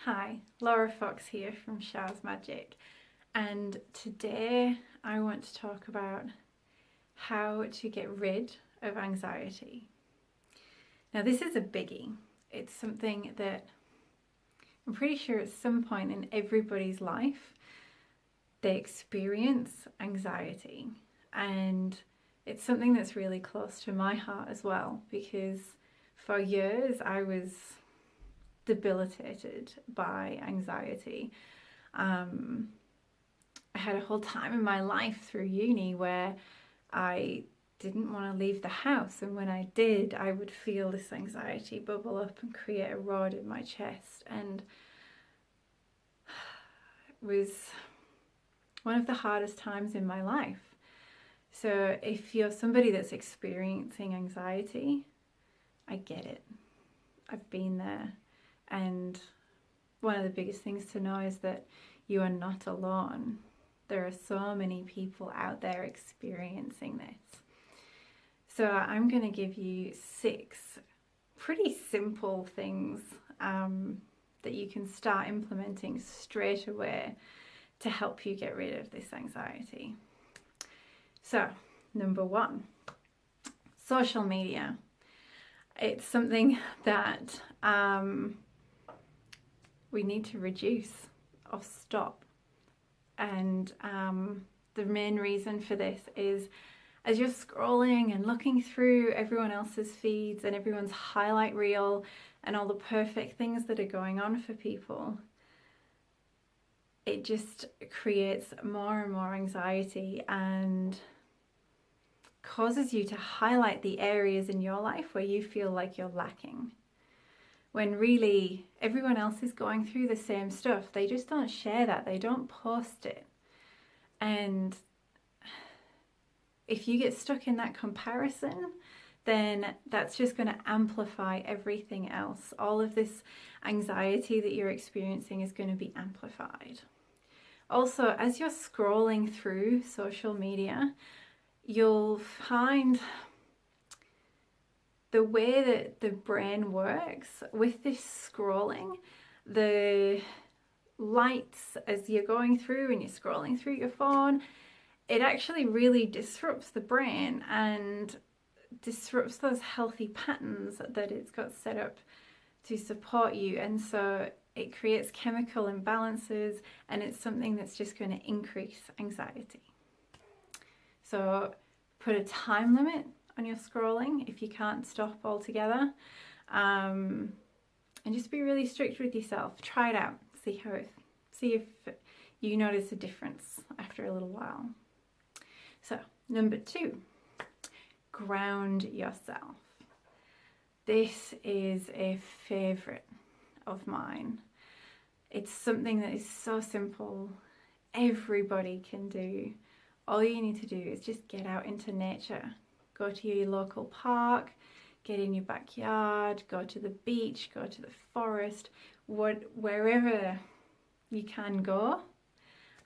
Hi, Laura Fox here from Shaz Magic, and today I want to talk about how to get rid of anxiety. Now, this is a biggie. It's something that I'm pretty sure at some point in everybody's life they experience anxiety, and it's something that's really close to my heart as well because for years I was debilitated by anxiety. I had a whole time in my life through uni where I didn't want to leave the house, and when I did, I would feel this anxiety bubble up and create a rod in my chest, and it was one of the hardest times in my life. So if you're somebody that's experiencing anxiety, I get it. I've been there. And one of the biggest things to know is that you are not alone. There are so many people out there experiencing this. So I'm going to give you 6 pretty simple things that you can start implementing straight away to help you get rid of this anxiety. So, number 1, social media. It's something that we need to reduce or stop. And the main reason for this is as you're scrolling and looking through everyone else's feeds and everyone's highlight reel and all the perfect things that are going on for people, it just creates more and more anxiety and causes you to highlight the areas in your life where you feel like you're lacking. When really everyone else is going through the same stuff. They just don't share that. They don't post it. And if you get stuck in that comparison, then that's just going to amplify everything else. All of this anxiety that you're experiencing is going to be amplified. Also, as you're scrolling through social media, you'll find the way that the brain works with this scrolling, the lights as you're going through and you're scrolling through your phone, it actually really disrupts the brain and disrupts those healthy patterns that it's got set up to support you. And so it creates chemical imbalances, and it's something that's just going to increase anxiety. So put a time limit on your scrolling if you can't stop altogether, and just be really strict with yourself. Try it out. See if you notice a difference after a little while. So, number 2, ground yourself. This is a favorite of mine. It's something that is so simple. Everybody can do. All you need to do is just get out into nature. Go to your local park, get in your backyard, go to the beach, go to the forest, wherever you can go,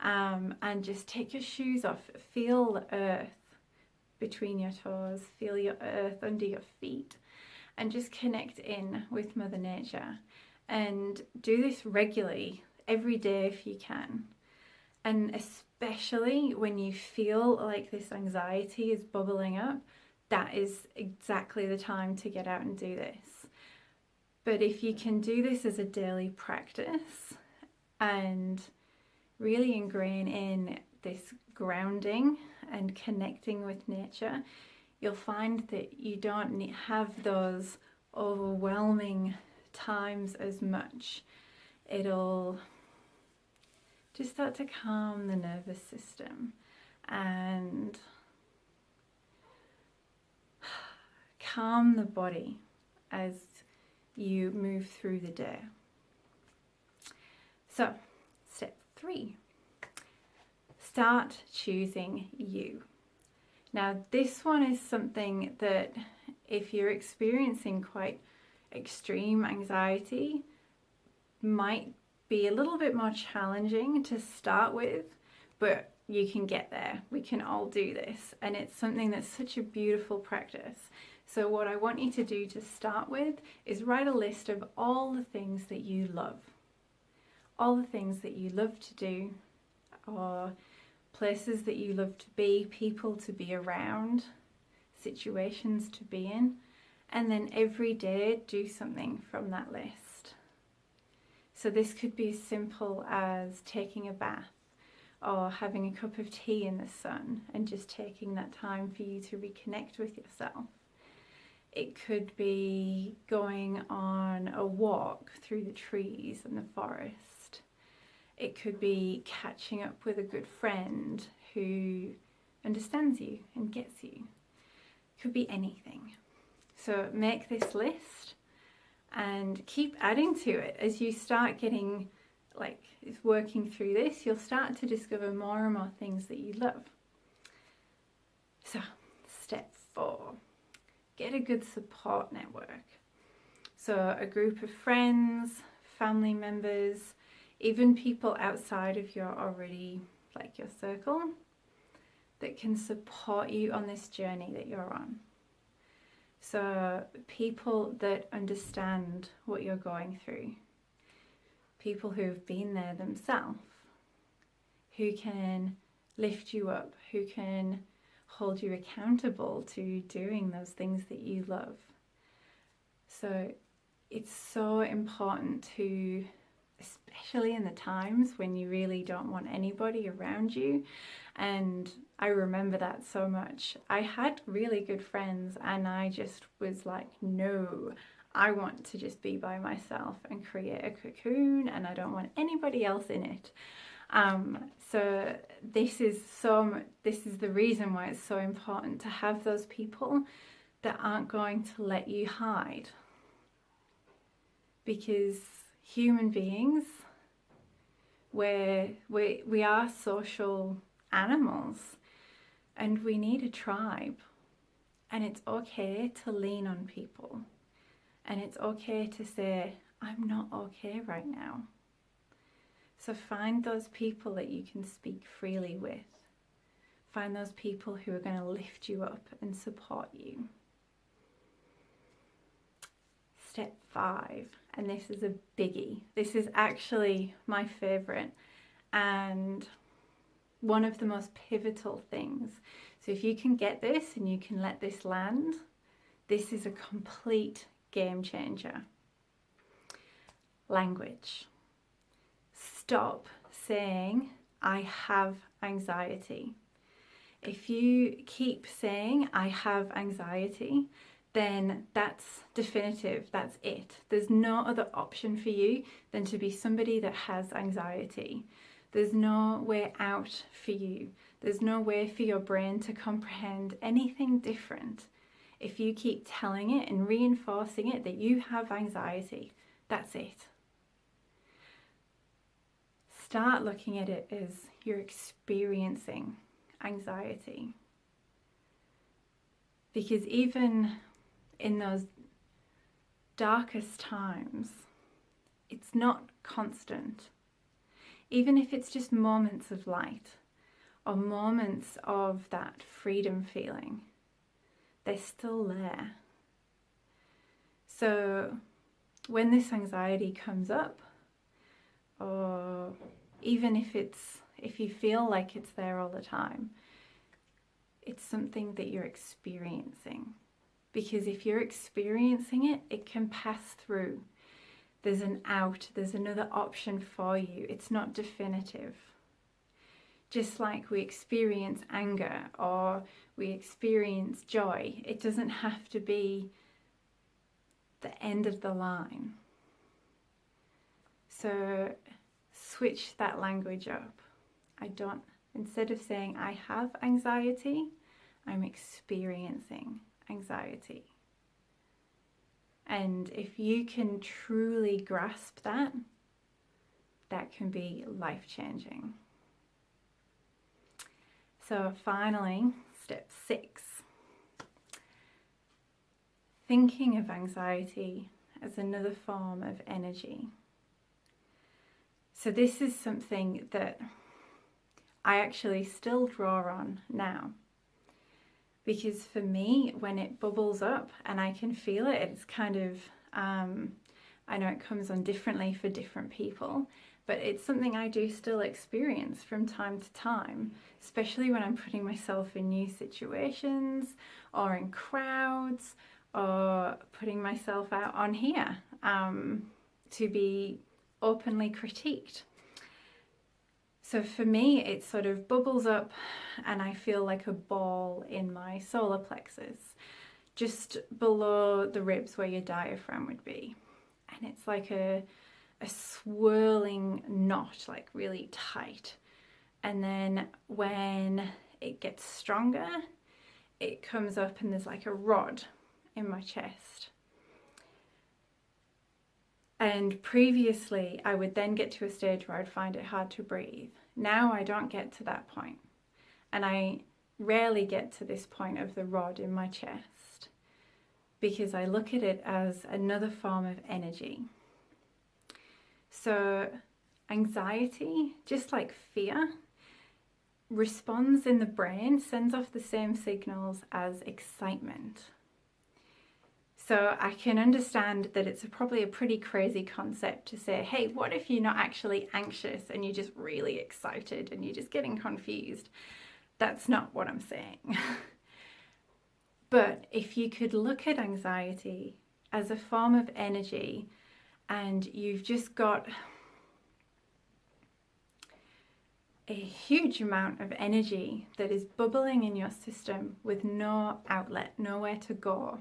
and just take your shoes off. Feel the earth between your toes, feel your earth under your feet, and just connect in with Mother Nature. And do this regularly, every day if you can. And especially when you feel like this anxiety is bubbling up, that is exactly the time to get out and do this. But if you can do this as a daily practice and really ingrain in this grounding and connecting with nature, you'll find that you don't have those overwhelming times as much. It'll just start to calm the nervous system and calm the body as you move through the day. So, step 3, start choosing you. Now, this one is something that if you're experiencing quite extreme anxiety, might be a little bit more challenging to start with, but you can get there. We can all do this, and it's something that's such a beautiful practice. So what I want you to do to start with is write a list of all the things that you love. all the things that you love to do, or places that you love to be, people to be around, situations to be in, and then every day do something from that list. So this could be as simple as taking a bath or having a cup of tea in the sun and just taking that time for you to reconnect with yourself. It could be going on a walk through the trees and the forest. It could be catching up with a good friend who understands you and gets you. It could be anything. So make this list and keep adding to it. As you start getting, working through this, you'll start to discover more and more things that you love. So, step 4, get a good support network. So a group of friends, family members, even people outside of your your circle that can support you on this journey that you're on. So people that understand what you're going through, people who've been there themselves, who can lift you up, who can hold you accountable to doing those things that you love. So it's so important to, especially in the times when you really don't want anybody around you, and I remember that so much. I had really good friends and I just was like, no, I want to just be by myself and create a cocoon, and I don't want anybody else in it. So this is the reason why it's so important to have those people that aren't going to let you hide. Because human beings, we are social animals and we need a tribe, and it's okay to lean on people, and it's okay to say, I'm not okay right now. So find those people that you can speak freely with. Find those people who are going to lift you up and support you. Step 5, and this is a biggie. This is actually my favorite and one of the most pivotal things. So if you can get this and you can let this land, this is a complete game changer. Language. Stop saying, I have anxiety. If you keep saying, I have anxiety, then that's definitive, that's it. There's no other option for you than to be somebody that has anxiety. There's no way out for you. There's no way for your brain to comprehend anything different. If you keep telling it and reinforcing it that you have anxiety, that's it. Start looking at it as you're experiencing anxiety. Because even in those darkest times, it's not constant. Even if it's just moments of light or moments of that freedom feeling, they're still there. So when this anxiety comes up, or even if you feel like it's there all the time, it's something that you're experiencing. Because if you're experiencing it, it can pass through. There's an out, there's another option for you. It's not definitive. Just like we experience anger or we experience joy, it doesn't have to be the end of the line. So switch that language up. Instead of saying I have anxiety, I'm experiencing anxiety. And if you can truly grasp that, that can be life-changing. So finally, step 6. Thinking of anxiety as another form of energy. So this is something that I actually still draw on now. Because for me, when it bubbles up and I can feel it, it's kind of, I I know it comes on differently for different people, but it's something I do still experience from time to time, especially when I'm putting myself in new situations or in crowds or putting myself out on here to be openly critiqued. So for me, it sort of bubbles up and I feel like a ball in my solar plexus, just below the ribs where your diaphragm would be. And it's like a swirling knot, like really tight. And then when it gets stronger, it comes up and there's like a rod in my chest. And previously, I would then get to a stage where I'd find it hard to breathe. Now I don't get to that point. And I rarely get to this point of the rod in my chest because I look at it as another form of energy. So anxiety, just like fear, responds in the brain, sends off the same signals as excitement. So I can understand that it's probably a pretty crazy concept to say, hey, what if you're not actually anxious and you're just really excited and you're just getting confused? That's not what I'm saying. But if you could look at anxiety as a form of energy and you've just got a huge amount of energy that is bubbling in your system with no outlet, nowhere to go.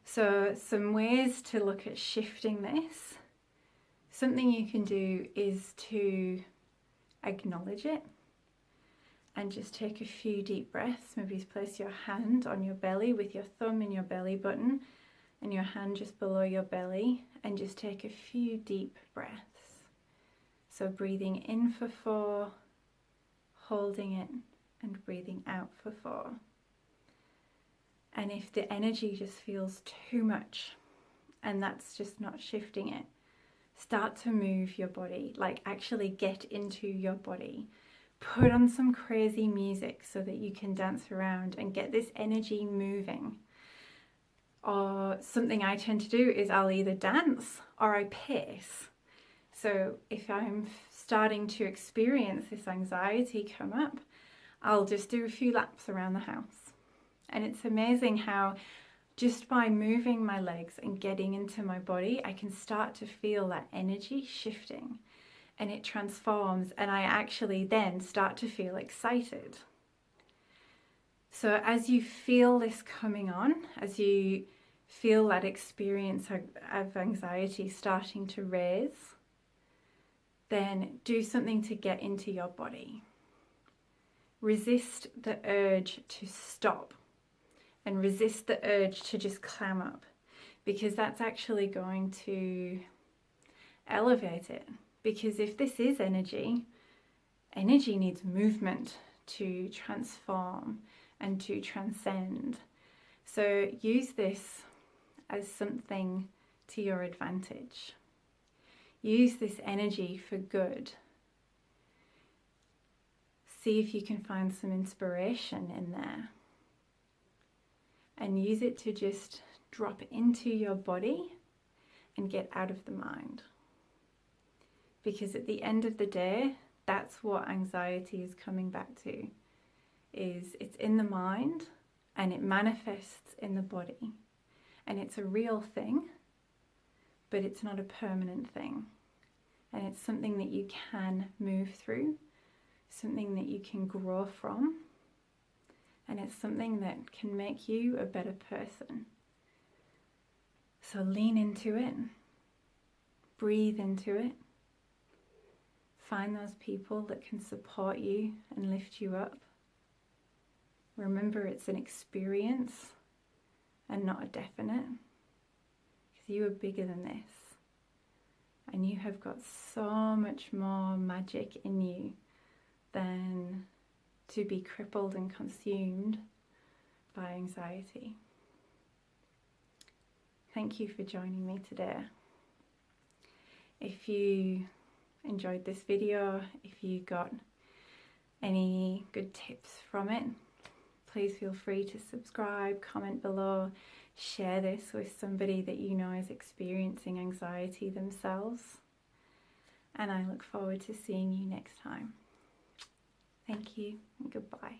So some ways to look at shifting this, something you can do is to acknowledge it and just take a few deep breaths. Maybe place your hand on your belly with your thumb in your belly button and your hand just below your belly and just take a few deep breaths. So breathing in for 4, holding it and breathing out for 4. And if the energy just feels too much and that's just not shifting it, start to move your body, like actually get into your body. Put on some crazy music so that you can dance around and get this energy moving. Or something I tend to do is I'll either dance or I pace. So if I'm starting to experience this anxiety come up, I'll just do a few laps around the house. And it's amazing how just by moving my legs and getting into my body, I can start to feel that energy shifting and it transforms and I actually then start to feel excited. So as you feel this coming on, as you feel that experience of anxiety starting to raise, then do something to get into your body. Resist the urge to stop and resist the urge to just clam up, because that's actually going to elevate it. Because if this is energy, energy needs movement to transform and to transcend. So use this as something to your advantage. Use this energy for good. See if you can find some inspiration in there. And use it to just drop into your body and get out of the mind. Because at the end of the day, that's what anxiety is coming back to. Is it's in the mind and it manifests in the body. And it's a real thing, but it's not a permanent thing. And it's something that you can move through, something that you can grow from. And it's something that can make you a better person. So lean into it, breathe into it, find those people that can support you and lift you up. Remember, it's an experience and not a definite, because you are bigger than this. And you have got so much more magic in you than to be crippled and consumed by anxiety. Thank you for joining me today. If you enjoyed this video, if you got any good tips from it, please feel free to subscribe, comment below, share this with somebody that you know is experiencing anxiety themselves. And I look forward to seeing you next time. Thank you and goodbye.